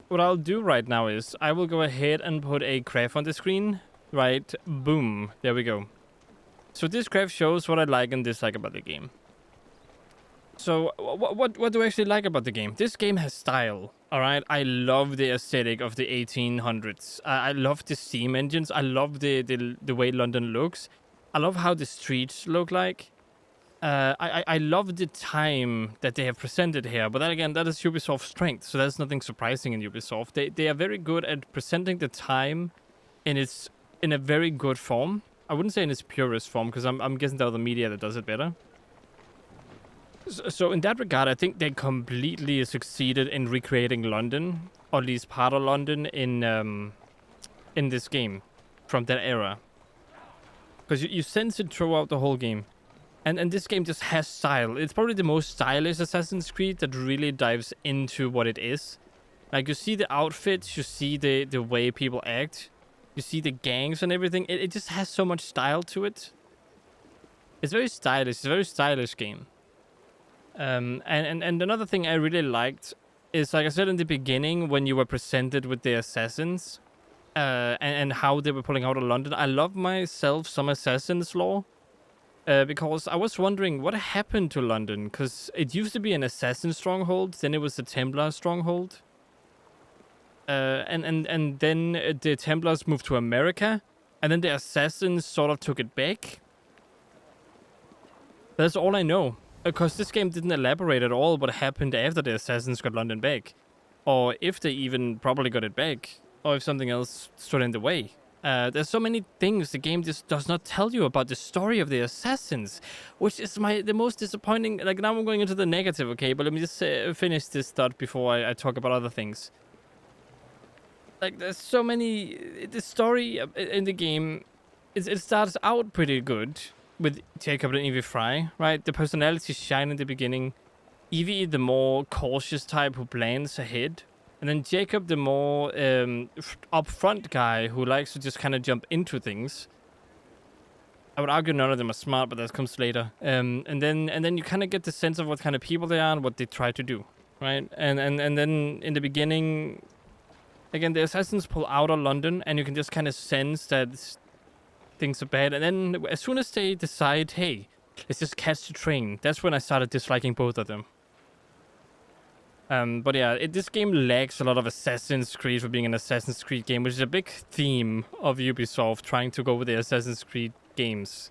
what I'll do right now is I will go ahead and put a graph on the screen. Right, boom, there we go. So this graph shows what I like and dislike about the game. So what do I actually like about the game? This game has style. All right, I love the aesthetic of the 1800s. I love the steam engines. I love the way London looks. I love how the streets look like. I love the time that they have presented here, but then again, that is Ubisoft's strength, so there's nothing surprising in Ubisoft. They are very good at presenting the time in a very good form. I wouldn't say in its purest form, because I'm guessing there are the media that does it better. So in that regard, I think they completely succeeded in recreating London, or at least part of London, in this game from that era. Because you sense it throughout the whole game. And this game just has style. It's probably the most stylish Assassin's Creed that really dives into what it is. Like, you see the outfits, you see the way people act, you see the gangs and everything. It just has so much style to it. It's very stylish. It's a very stylish game. And another thing I really liked is, like I said in the beginning, when you were presented with the assassins, and how they were pulling out of London. I love myself some Assassin's lore. Because I was wondering what happened to London, because it used to be an assassin stronghold, then it was a Templar stronghold, and then the Templars moved to America, and then the assassins sort of took it back. That's all I know, because this game didn't elaborate at all what happened after the assassins got London back, or if they even probably got it back, or if something else stood in the way. There's so many things the game just does not tell you about the story of the assassins, which is the most disappointing. Like, now I'm going into the negative, okay? But let me just finish this thought before I talk about other things. Like, there's so many. The story in the game, it starts out pretty good with Jacob and Evie Fry, right? The personalities shine in the beginning. Evie, the more cautious type who plans ahead. And then Jacob, the more upfront guy who likes to just kind of jump into things. I would argue none of them are smart, but that comes later. And then you kind of get the sense of what kind of people they are and what they try to do, right? And then in the beginning, again, the assassins pull out of London, and you can just kind of sense that things are bad. And then as soon as they decide, hey, let's just catch the train, that's when I started disliking both of them. But yeah, this game lacks a lot of Assassin's Creed for being an Assassin's Creed game, which is a big theme of Ubisoft trying to go with the Assassin's Creed games.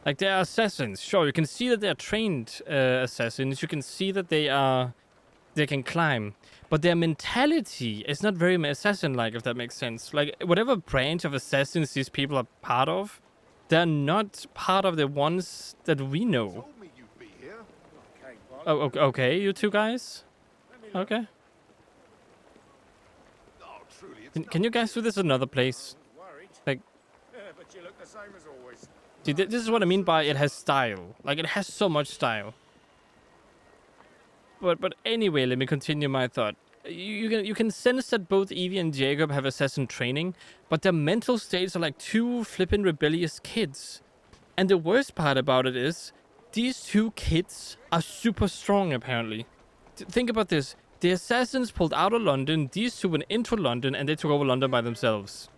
Like, they are assassins, sure, you can see that they're trained assassins, you can see that they can climb, but their mentality is not very assassin-like, if that makes sense. Like, whatever branch of assassins these people are part of, they're not part of the ones that we know. Oh, okay, you two guys? Okay. Can you guys do this another place? Like, see, this is what I mean by it has style. Like, it has so much style. But anyway, let me continue my thought. You can sense that both Evie and Jacob have assassin training, but their mental states are like two flippin' rebellious kids. And the worst part about it is, these two kids are super strong, apparently. Think about this. The assassins pulled out of London, these two went into London, and they took over London by themselves.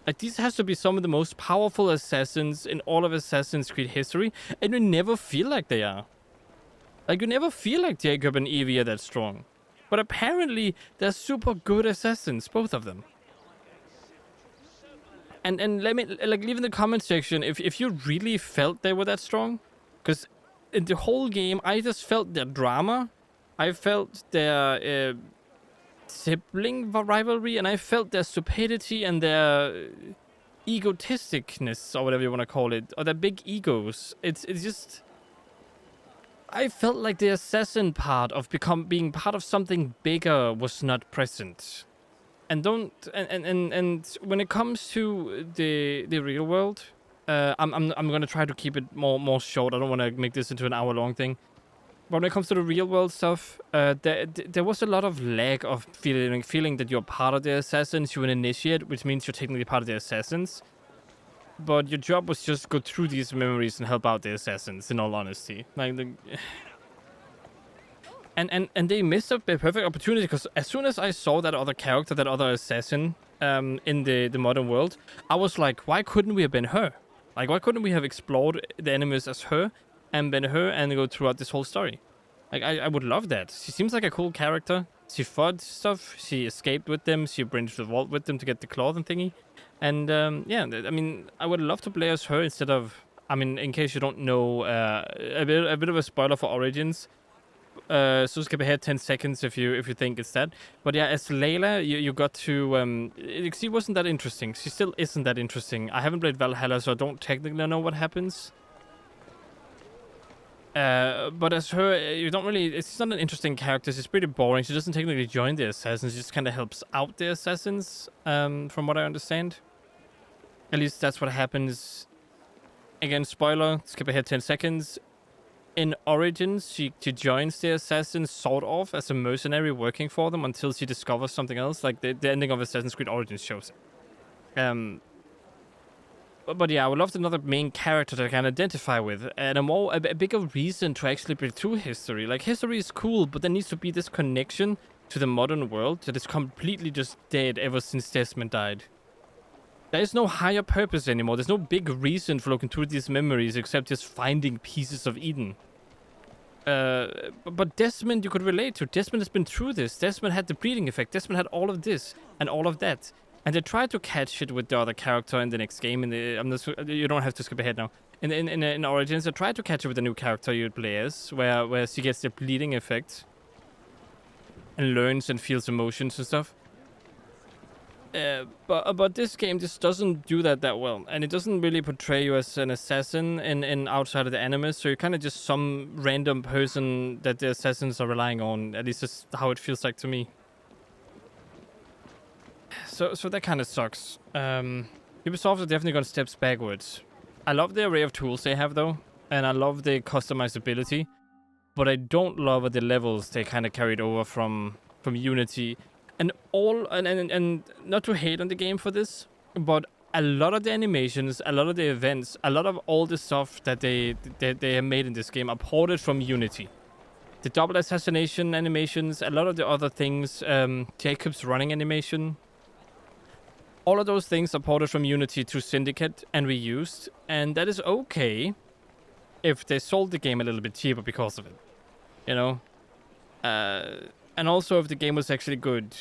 Like, these has to be some of the most powerful assassins in all of Assassin's Creed history, and you never feel like they are. Like, you never feel like Jacob and Evie are that strong. But apparently, they're super good assassins, both of them. And let me, like, leave in the comment section if you really felt they were that strong. Because in the whole game, I just felt their drama. I felt their sibling rivalry, and I felt their stupidity and their egotisticness, or whatever you want to call it, or their big egos. It's just, I felt like the assassin part of being part of something bigger was not present. And when it comes to the real world, I'm gonna try to keep it more short. I don't want to make this into an hour-long thing. But when it comes to the real world stuff, there was a lot of lack of feeling that you're part of the assassins. You're an initiate, which means you're technically part of the assassins. But your job was just go through these memories and help out the assassins, in all honesty. Like, And they missed a perfect opportunity, because as soon as I saw that other character, that other assassin, in the modern world, I was like, why couldn't we have been her? Like, why couldn't we have explored the enemies as her, and been her, and go throughout this whole story? Like, I would love that. She seems like a cool character. She fought stuff. She escaped with them. She bridged the vault with them to get the cloth and thingy. And yeah, I mean, I would love to play as her instead of. I mean, in case you don't know, a bit of a spoiler for Origins. So skip ahead 10 seconds if you think it's that. But yeah, as Layla, you got to she wasn't that interesting. She still isn't that interesting. I haven't played Valhalla, so I don't technically know what happens. But as her, you don't really. It's not an interesting character. She's pretty boring. She doesn't technically join the assassins. She just kind of helps out the assassins. From what I understand. At least that's what happens. Again, spoiler. Skip ahead 10 seconds. In Origins, she joins the assassins sort of as a mercenary working for them until she discovers something else. Like the ending of Assassin's Creed Origins shows it. But yeah, I would love another main character that I can identify with, and a bigger reason to actually play through history. Like, history is cool, but there needs to be this connection to the modern world that is completely just dead ever since Desmond died. There is no higher purpose anymore. There's no big reason for looking through these memories except just finding pieces of Eden. But Desmond you could relate to. Desmond has been through this. Desmond had the bleeding effect. Desmond had all of this and all of that. And they tried to catch it with the other character in the next game. You don't have to skip ahead now. In Origins, they tried to catch it with a new character you play as, where she gets the bleeding effect and learns and feels emotions and stuff. But this game just doesn't do that well, and it doesn't really portray you as an assassin in outside of the anime. So you're kind of just some random person that the assassins are relying on. At least that's how it feels like to me. So that kind of sucks. Ubisoft are definitely gone steps backwards. I love the array of tools they have though, and I love the customizability, but I don't love the levels they kind of carried over from Unity. And not to hate on the game for this, but a lot of the animations, a lot of the events, a lot of all the stuff that they have made in this game are ported from Unity. The double assassination animations, a lot of the other things, Jacob's running animation, all of those things are ported from Unity to Syndicate and reused, and that is okay if they sold the game a little bit cheaper because of it, you know? And also if the game was actually good.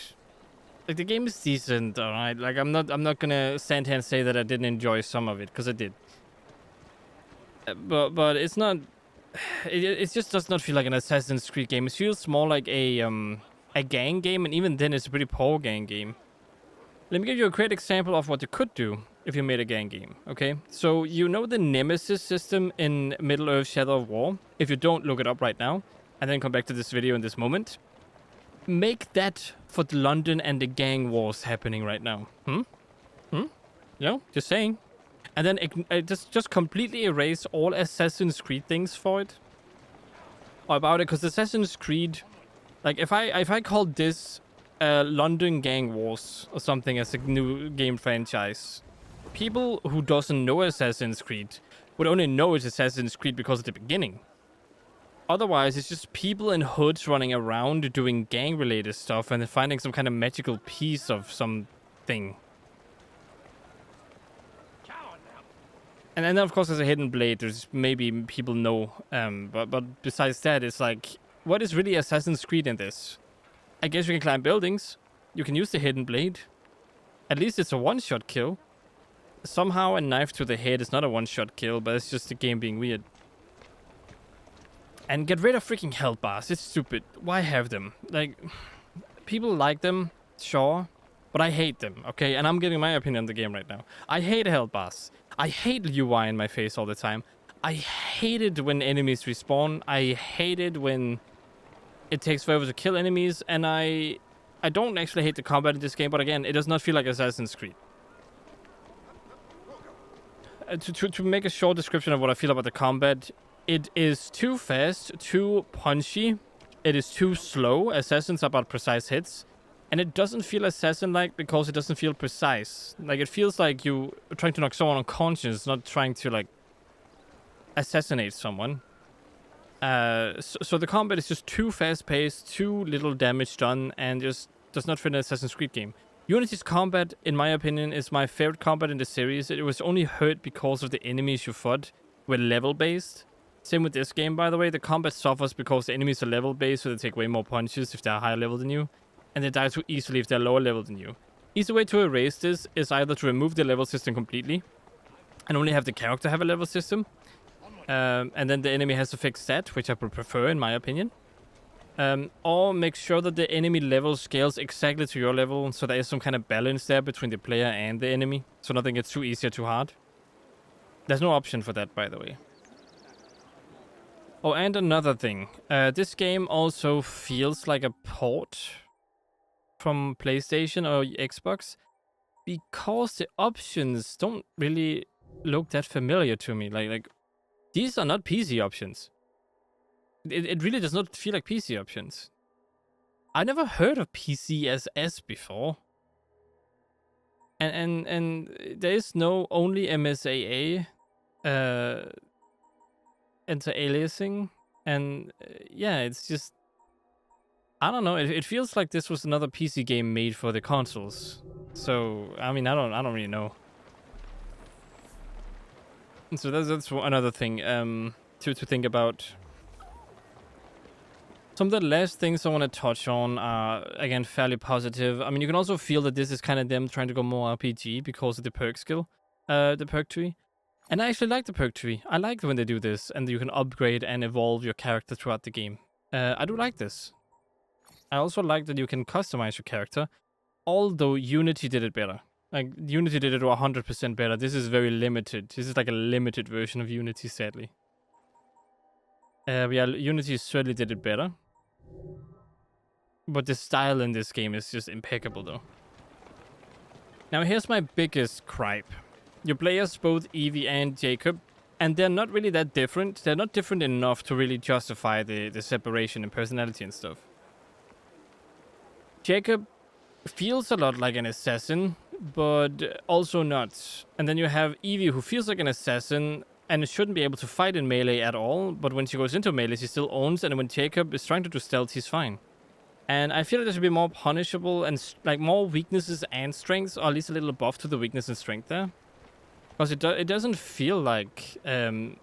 Like, the game is decent, alright? Like, I'm not gonna stand here and say that I didn't enjoy some of it, because I did. But it's not... It just does not feel like an Assassin's Creed game. It feels more like a gang game, and even then it's a pretty poor gang game. Let me give you a great example of what you could do if you made a gang game, okay? So, you know the Nemesis system in Middle-earth Shadow of War? If you don't, look it up right now, and then come back to this video in this moment. Make that for London and the gang wars happening right now. You know, just saying. And then just completely erase all Assassin's Creed things for it. Or about it, because Assassin's Creed... Like, if I called this London Gang Wars or something as a new game franchise, people who doesn't know Assassin's Creed would only know it's Assassin's Creed because of the beginning. Otherwise, it's just people in hoods running around doing gang-related stuff and finding some kind of magical piece of something. And then, of course, there's a hidden blade. There's maybe people know. But besides that, it's like, what is really Assassin's Creed in this? I guess you can climb buildings. You can use the hidden blade. At least it's a one-shot kill. Somehow a knife to the head is not a one-shot kill, but it's just the game being weird. And get rid of freaking health bars. It's stupid. Why have them? Like, people like them, sure, but I hate them, okay? And I'm giving my opinion on the game right now. I hate health bars. I hate UI in my face all the time. I hate it when enemies respawn. I hate it when it takes forever to kill enemies. And I don't actually hate the combat in this game, but again, it does not feel like Assassin's Creed. To make a short description of what I feel about the combat, it is too fast, too punchy. It is too slow. Assassins are about precise hits. And it doesn't feel assassin-like because it doesn't feel precise. Like, it feels like you are trying to knock someone unconscious, not trying to, like, assassinate someone. So the combat is just too fast-paced, too little damage done, and just does not fit an Assassin's Creed game. Unity's combat, in my opinion, is my favorite combat in the series. It was only hurt because of the enemies you fought were level-based. Same with this game, by the way. The combat suffers because the enemies are level-based, so they take way more punches if they're higher level than you, and they die too easily if they're lower level than you. Easy way to erase this is either to remove the level system completely and only have the character have a level system, and then the enemy has a fixed stat, which I would prefer in my opinion. Or make sure that the enemy level scales exactly to your level, so there is some kind of balance there between the player and the enemy, so nothing gets too easy or too hard. There's no option for that, by the way. Oh, and another thing. This game also feels like a port from PlayStation or Xbox, because the options don't really look that familiar to me. Like these are not PC options. It really does not feel like PC options. I never heard of PCSS before. And there is no only MSAA anti-aliasing, and yeah, it's just, I don't know. It feels like this was another PC game made for the consoles. So I mean, I don't really know. So that's another thing to think about. Some of the last things I want to touch on are, again, fairly positive. I mean, you can also feel that this is kind of them trying to go more RPG because of the perk skill, the perk tree. And I actually like the perk tree. I like when they do this and you can upgrade and evolve your character throughout the game. I do like this. I also like that you can customize your character, although Unity did it better. Like, Unity did it 100% better. This is very limited. This is like a limited version of Unity, sadly. Yeah, Unity certainly did it better. But the style in this game is just impeccable, though. Now, here's my biggest gripe. You play as both Evie and Jacob, and they're not really that different. They're not different enough to really justify the separation in personality and stuff. Jacob feels a lot like an assassin, but also not. And then you have Evie, who feels like an assassin and shouldn't be able to fight in melee at all, but when she goes into melee, she still owns, and when Jacob is trying to do stealth, he's fine. And I feel like there should be more punishable and like more weaknesses and strengths, or at least a little buff to the weakness and strength there. Because it doesn't feel like they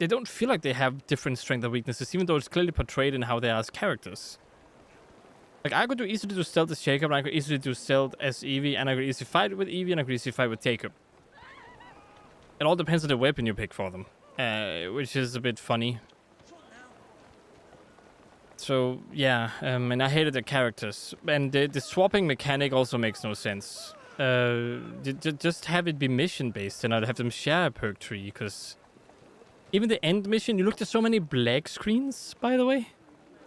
don't feel like they have different strength and weaknesses, even though it's clearly portrayed in how they are as characters. Like, I could easily do stealth as Jacob, and I could easily do stealth as Evie, and I could easily fight with Evie, and I could easily fight with Jacob. It all depends on the weapon you pick for them, which is a bit funny. So, yeah, and I hated the characters. And the swapping mechanic also makes no sense. Just have it be mission-based and not have them share a perk tree, because even the end mission, you looked at so many black screens, by the way,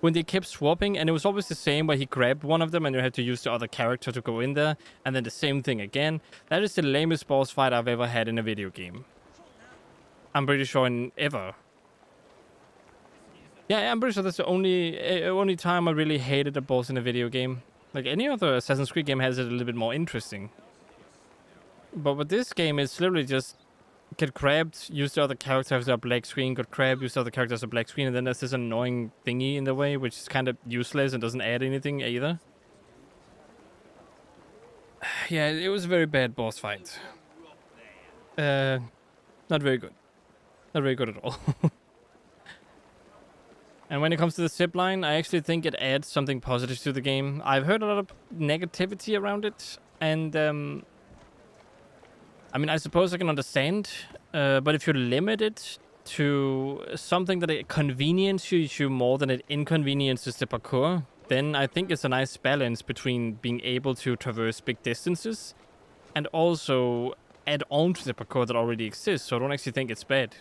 when they kept swapping, and it was always the same, where he grabbed one of them and you had to use the other character to go in there, and then the same thing again. That is the lamest boss fight I've ever had in a video game. I'm pretty sure in ever. Yeah, I'm pretty sure that's the only time I really hated a boss in a video game. Like, any other Assassin's Creed game has it a little bit more interesting. But with this game, it's literally just get grabbed, use the other character as a black screen, got grabbed, use the other character as a black screen, and then there's this annoying thingy in the way, which is kind of useless and doesn't add anything either. Yeah, it was a very bad boss fight. Not very good. Not very good at all. And when it comes to the zipline, I actually think it adds something positive to the game. I've heard a lot of negativity around it, and I mean, I suppose I can understand, but if you limit it to something that conveniences you more than it inconveniences the parkour, then I think it's a nice balance between being able to traverse big distances and also add on to the parkour that already exists. So I don't actually think it's bad.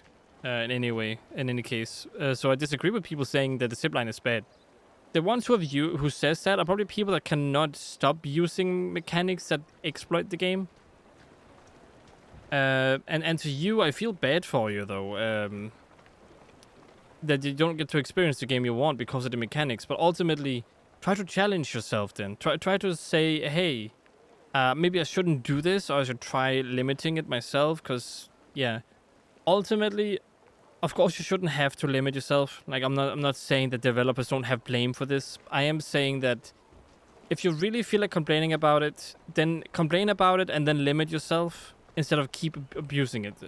In any way, in any case. So I disagree with people saying that the zipline is bad. The ones who says that are probably people that cannot stop using mechanics that exploit the game. And to you, I feel bad for you, though. That you don't get to experience the game you want because of the mechanics. But ultimately, try to challenge yourself then. Try to say, hey, maybe I shouldn't do this, or I should try limiting it myself, because, yeah. Ultimately, of course, you shouldn't have to limit yourself. Like, I'm not saying that developers don't have blame for this. I am saying that if you really feel like complaining about it, then complain about it and then limit yourself instead of keep abusing it.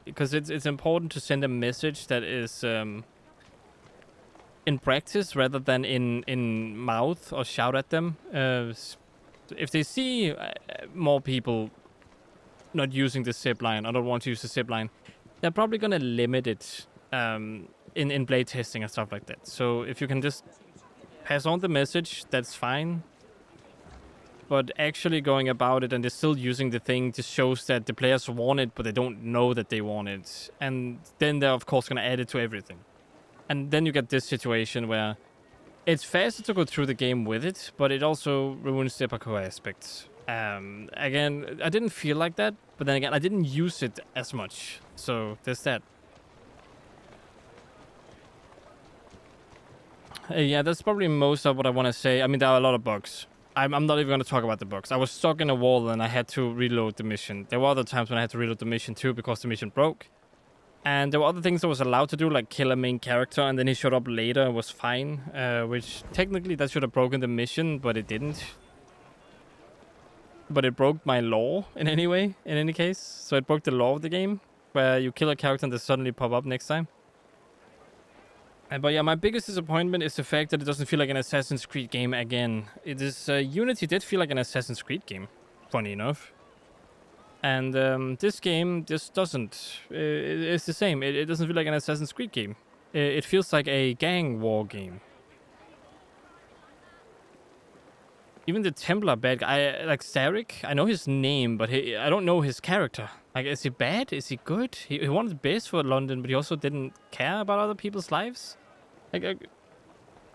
Because it's important to send a message that is in practice rather than in mouth or shout at them. If they see more people not using the zip line or don't want to use the zip line, they're probably gonna limit it in blade testing and stuff like that. So if you can just pass on the message, that's fine. But actually going about it and they're still using the thing just shows that the players want it, but they don't know that they want it. And then they're, of course, going to add it to everything. And then you get this situation where it's faster to go through the game with it, but it also ruins the parkour aspects. Again, I didn't feel like that, but then again, I didn't use it as much. So there's that. Yeah, that's probably most of what I want to say. I mean, there are a lot of bugs. I'm not even going to talk about the bugs. I was stuck in a wall and I had to reload the mission. There were other times when I had to reload the mission too because the mission broke. And there were other things I was allowed to do, like kill a main character, and then he showed up later and was fine. Which technically that should have broken the mission, but it didn't. But it broke my law in any case. So it broke the law of the game, where you kill a character and they suddenly pop up next time. But yeah, my biggest disappointment is the fact that it doesn't feel like an Assassin's Creed game again. It is Unity did feel like an Assassin's Creed game, funny enough. And this game just doesn't. It's the same. It doesn't feel like an Assassin's Creed game. It feels like a gang war game. Even the Templar bad guy, like Zarek, I know his name, but I don't know his character. Like, is he bad? Is he good? He wanted best for London, but he also didn't care about other people's lives. Like,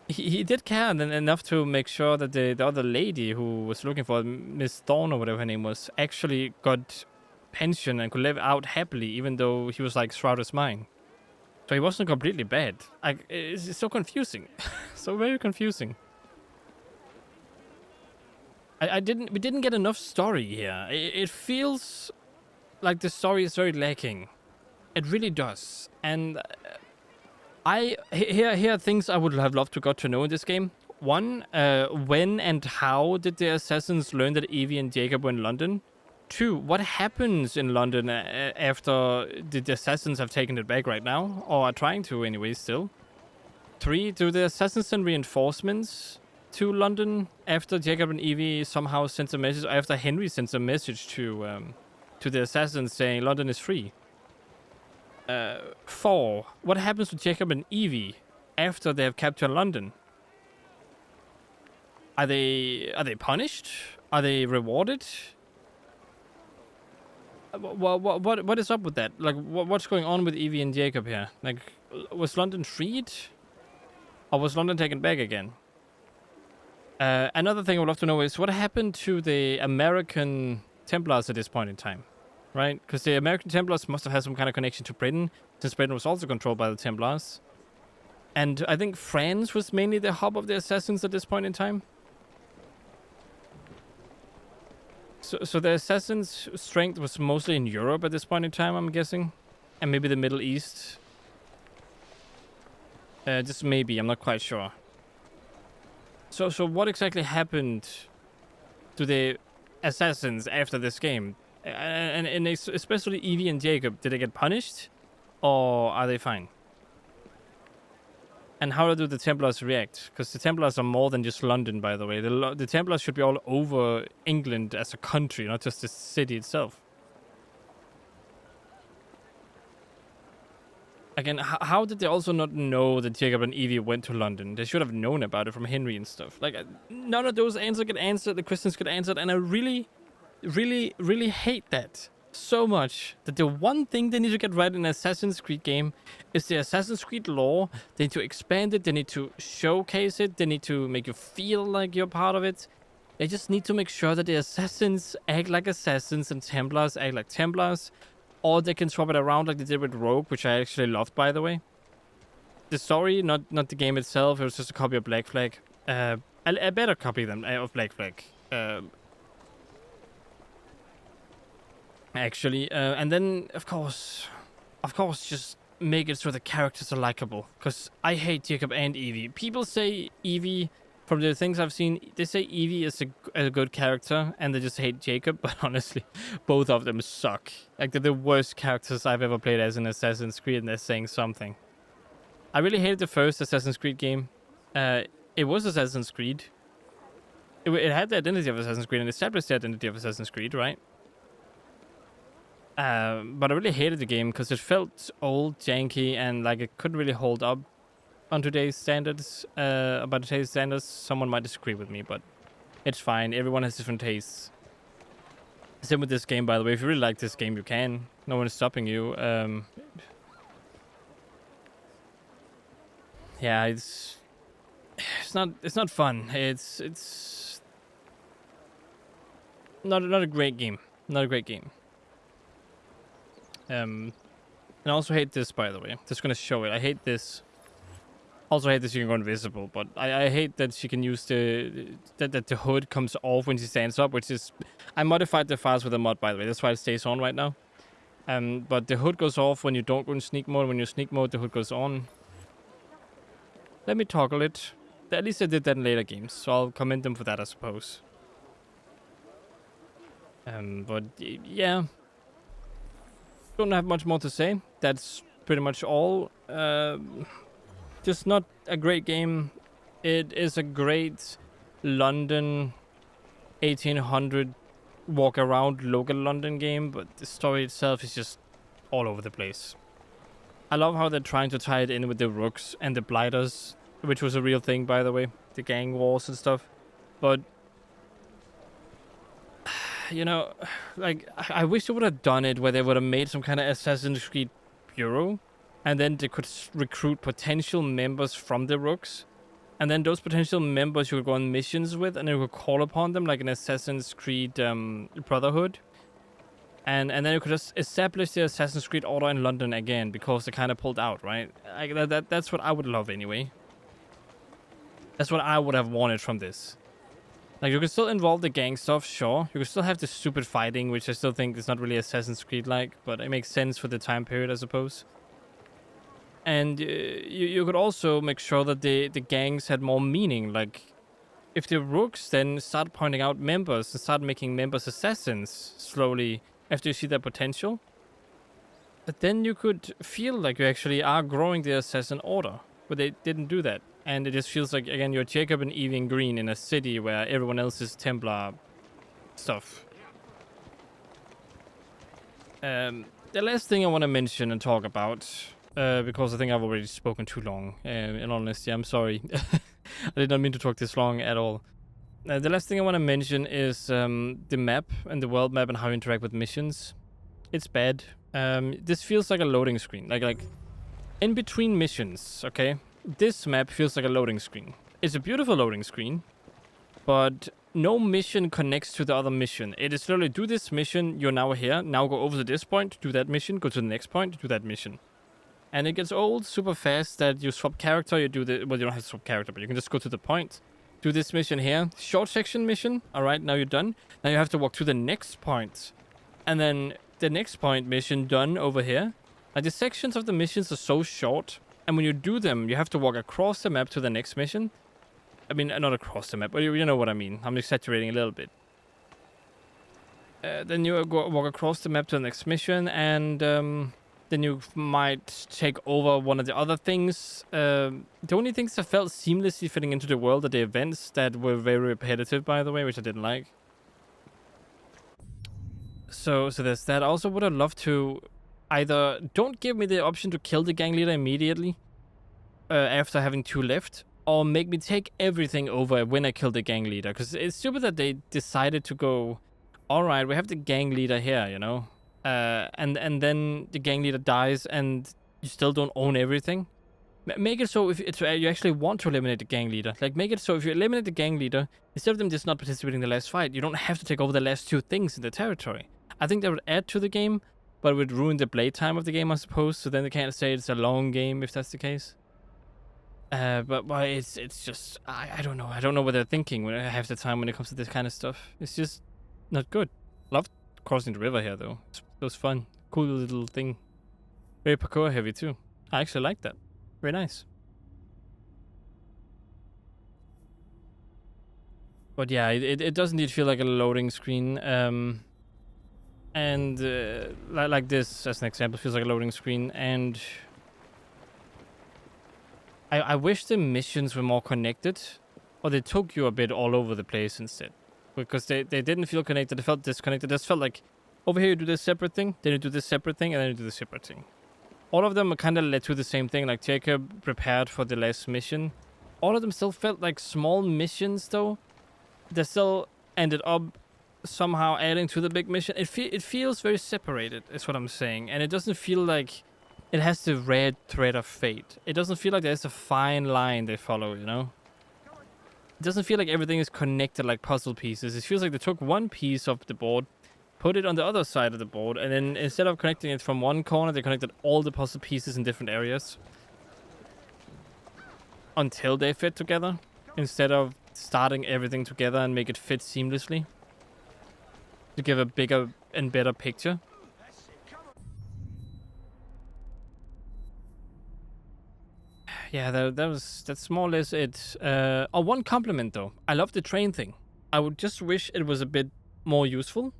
he did care enough to make sure that the other lady who was looking for Miss Thorne or whatever her name was actually got pension and could live out happily, even though he was like Shroud's mine. So he wasn't completely bad. Like, it's so confusing, so very confusing. We didn't get enough story here. It feels like the story is very lacking. It really does. And here are things I would have loved to got to know in this game. One, when and how did the assassins learn that Evie and Jacob were in London? Two, what happens in London after the assassins have taken it back right now? Or are trying to anyway still? Three, do the assassins send reinforcements to London after Jacob and Evie somehow sends a message, or after Henry sends a message to the assassins saying London is free? 4. What happens to Jacob and Evie after they have captured London? Are they punished? Are they rewarded? What is up with that? Like, what's going on with Evie and Jacob here? Like, was London freed, or was London taken back again? Another thing I would love to know is what happened to the American Templars at this point in time, right? Because the American Templars must have had some kind of connection to Britain, since Britain was also controlled by the Templars. And I think France was mainly the hub of the assassins at this point in time. So the assassins' strength was mostly in Europe at this point in time, I'm guessing. And maybe the Middle East. Just maybe, I'm not quite sure. So what exactly happened to the assassins after this game? And especially Evie and Jacob, did they get punished? Or are they fine? And how do the Templars react? Because the Templars are more than just London, by the way. The Templars should be all over England as a country, not just the city itself. Again, how did they also not know that Jacob and Evie went to London? They should have known about it from Henry and stuff. Like, none of those answers get answered, the questions get answered, and I really, really, really hate that so much. That the one thing they need to get right in an Assassin's Creed game is the Assassin's Creed lore. They need to expand it, they need to showcase it, they need to make you feel like you're part of it. They just need to make sure that the assassins act like assassins and Templars act like Templars. Or they can swap it around like they did with Rogue, which I actually loved, by the way. The story, not the game itself. It was just a copy of Black Flag. A better copy than of Black Flag. Actually. And then, of course, just make it so the characters are likable. Because I hate Jacob and Evie. People say Evie, from the things I've seen, they say Evie is a good character, and they just hate Jacob. But honestly, both of them suck. Like, they're the worst characters I've ever played as an Assassin's Creed, and they're saying something. I really hated the first Assassin's Creed game. It was Assassin's Creed. It had the identity of Assassin's Creed and established the identity of Assassin's Creed, right? But I really hated the game because it felt old, janky, and like it couldn't really hold up on today's standards. By today's standards, someone might disagree with me, but it's fine. Everyone has different tastes. Same with this game, by the way. If you really like this game, you can. No one is stopping you. Yeah, it's not fun. It's not a great game. Not a great game. And I also hate this, by the way. Just gonna show it. I hate this. Also hate that she can go invisible, but I hate that she can use that the hood comes off when she stands up, which is... I modified the files with a mod, by the way. That's why it stays on right now. But the hood goes off when you don't go in sneak mode. When you sneak mode, the hood goes on. Let me toggle it. At least I did that in later games, so I'll commend them for that, I suppose. But yeah. Don't have much more to say. That's pretty much all. Just not a great game. It is a great London 1800 walk around local London game, but the story itself is just all over the place. I love how they're trying to tie it in with the Rooks and the Blighters, which was a real thing, by the way, the gang wars and stuff. But you know, like, I wish they would have done it where they would have made some kind of Assassin's Creed bureau, and then they could recruit potential members from the Rooks, and then those potential members you would go on missions with, and you could call upon them like an Assassin's Creed Brotherhood, and then you could just establish the Assassin's Creed Order in London again, because they kind of pulled out, right? Like, that's what I would love anyway. That's what I would have wanted from this. Like, you can still involve the gang stuff, sure. You can still have the stupid fighting, which I still think is not really Assassin's Creed-like, but it makes sense for the time period, I suppose. And you could also make sure that the gangs had more meaning. Like, if the Rooks then start pointing out members and start making members assassins slowly after you see their potential, but then you could feel like you actually are growing the Assassin Order, but they didn't do that. And it just feels like, again, you're Jacob and Evie and Green in a city where everyone else is Templar stuff. The last thing I want to mention and talk about, because I think I've already spoken too long, in honesty, I'm sorry. I did not mean to talk this long at all. The last thing I want to mention is the map and the world map and how you interact with missions. It's bad. This feels like a loading screen. Like in between missions, okay? This map feels like a loading screen. It's a beautiful loading screen, but no mission connects to the other mission. It is literally, do this mission, you're now here, now go over to this point, do that mission, go to the next point, do that mission. And it gets old super fast that you swap character, you do the, well, you don't have to swap character, but you can just go to the point, do this mission here, short section mission, alright, now you're done. Now you have to walk to the next point, and then the next point mission done over here. Like, the sections of the missions are so short, and when you do them, you have to walk across the map to the next mission. I mean, not across the map, but you know what I mean. I'm exaggerating a little bit. Then you walk across the map to the next mission, and then you might take over one of the other things. The only things that felt seamlessly fitting into the world are the events that were very repetitive, by the way, which I didn't like. So there's that. I also would have loved to... Either don't give me the option to kill the gang leader immediately after having 2 left, or make me take everything over when I kill the gang leader. Because it's stupid that they decided to go, alright, we have the gang leader here, you know, and then the gang leader dies and you still don't own everything. Make it so if you actually want to eliminate the gang leader. Like, make it so if you eliminate the gang leader, instead of them just not participating in the last fight, you don't have to take over the last 2 things in the territory. I think that would add to the game, but it would ruin the playtime of the game, I suppose. So then they can't say it's a long game if that's the case. But it's just, I don't know. I don't know what they're thinking when half the time when it comes to this kind of stuff. It's just not good. Loved crossing the river here though. It was fun. Cool little thing. Very parkour heavy too. I actually like that. Very nice. But yeah, it does indeed feel like a loading screen. And like this as an example feels like a loading screen. And I wish the missions were more connected, or they took you a bit all over the place instead. Because they didn't feel connected. They felt disconnected. It just felt like over here you do this separate thing, then you do this separate thing, and then you do this separate thing. All of them kind of led to the same thing. Like Jacob prepared for the last mission. All of them still felt like small missions, though. They still ended up somehow adding to the big mission. It feels very separated, is what I'm saying, and it doesn't feel like it has the red thread of fate. It doesn't feel like there's a fine line they follow, you know? It doesn't feel like everything is connected like puzzle pieces. It feels like they took one piece of the board, put it on the other side of the board, and then instead of connecting it from one corner, they connected all the puzzle pieces in different areas until they fit together, instead of starting everything together and make it fit seamlessly to give a bigger and better picture. Yeah, that's more or less it. Oh, one compliment though. I love the train thing. I would just wish it was a bit more useful.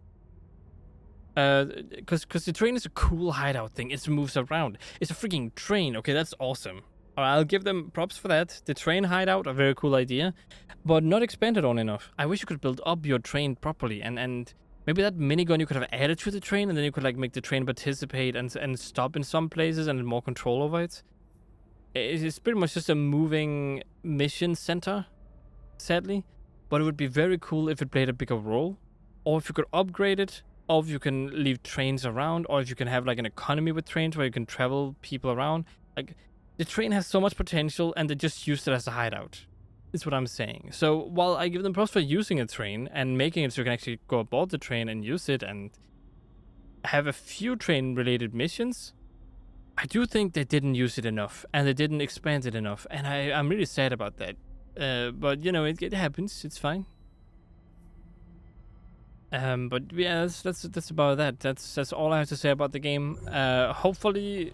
Because the train is a cool hideout thing. It moves around. It's a freaking train. Okay, that's awesome. I'll give them props for that. The train hideout, a very cool idea, but not expanded on enough. I wish you could build up your train properly, and maybe that minigun you could have added to the train, and then you could like make the train participate and stop in some places and more control over it. It's pretty much just a moving mission center, sadly, but it would be very cool if it played a bigger role, or if you could upgrade it, or if you can leave trains around, or if you can have like an economy with trains where you can travel people around. Like, the train has so much potential, and they just used it as a hideout. Is what I'm saying. So while I give them props for using a train and making it so you can actually go aboard the train and use it and have a few train-related missions, I do think they didn't use it enough, and they didn't expand it enough, and I'm really sad about that. But you know, it happens. It's fine. But yeah, that's about that. That's all I have to say about the game. Hopefully,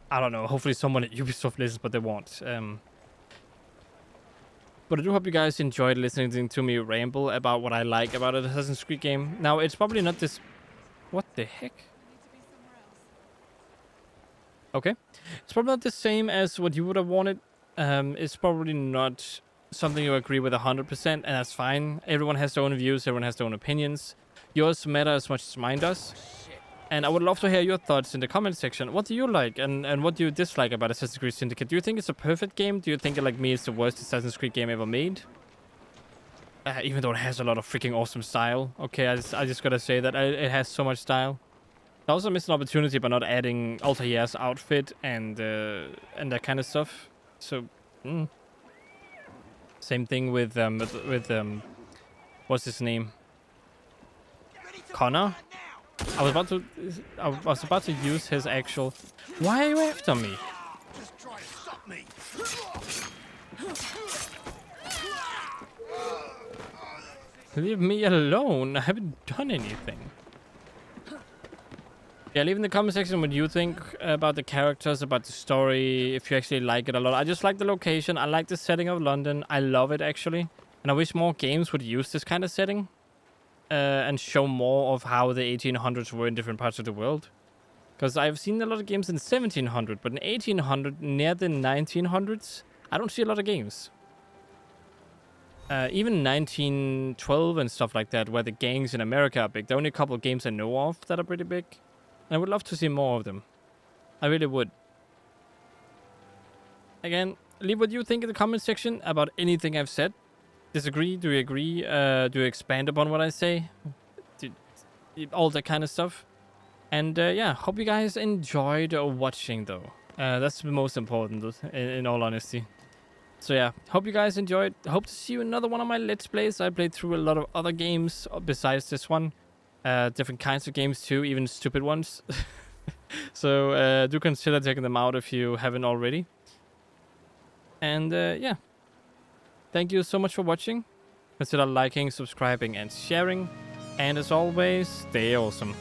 I don't know. Hopefully, someone at Ubisoft listens, but they won't. But I do hope you guys enjoyed listening to me ramble about what I like about an Assassin's Creed game. Now, it's probably not this. What the heck? Okay. It's probably not the same as what you would have wanted. It's probably not something you agree with 100%, and that's fine. Everyone has their own views, everyone has their own opinions. Yours matter as much as mine does. And I would love to hear your thoughts in the comment section. What do you like, and what do you dislike about Assassin's Creed Syndicate? Do you think it's a perfect game? Do you think, like me, it's the worst Assassin's Creed game ever made? Even though it has a lot of freaking awesome style. Okay, I just gotta say that it has so much style. I also missed an opportunity by not adding Altair's outfit and that kind of stuff. So, same thing with what's his name? Connor. I was about to use his actual. Why are you after me? Just try to stop me. Leave me alone. I haven't done anything. Yeah, leave in the comment section what you think about the characters, about the story, if you actually like it a lot. I just like the location. I like the setting of London. I love it, actually. And I wish more games would use this kind of setting and show more of how the 1800s were in different parts of the world. Because I've seen a lot of games in 1700, but in 1800, near the 1900s, I don't see a lot of games. Even 1912 and stuff like that, where the gangs in America are big. There are only a couple of games I know of that are pretty big. I would love to see more of them. I really would. Again, leave what you think in the comment section about anything I've said. Disagree? Do you agree? Do you expand upon what I say? All that kind of stuff. And yeah, hope you guys enjoyed watching though. That's the most important in all honesty. So yeah, hope you guys enjoyed. Hope to see you in another one of my Let's Plays. I played through a lot of other games besides this one. Different kinds of games too, even stupid ones. So do consider checking them out if you haven't already. And yeah, thank you so much for watching. Consider liking, subscribing, and sharing. And as always, stay awesome.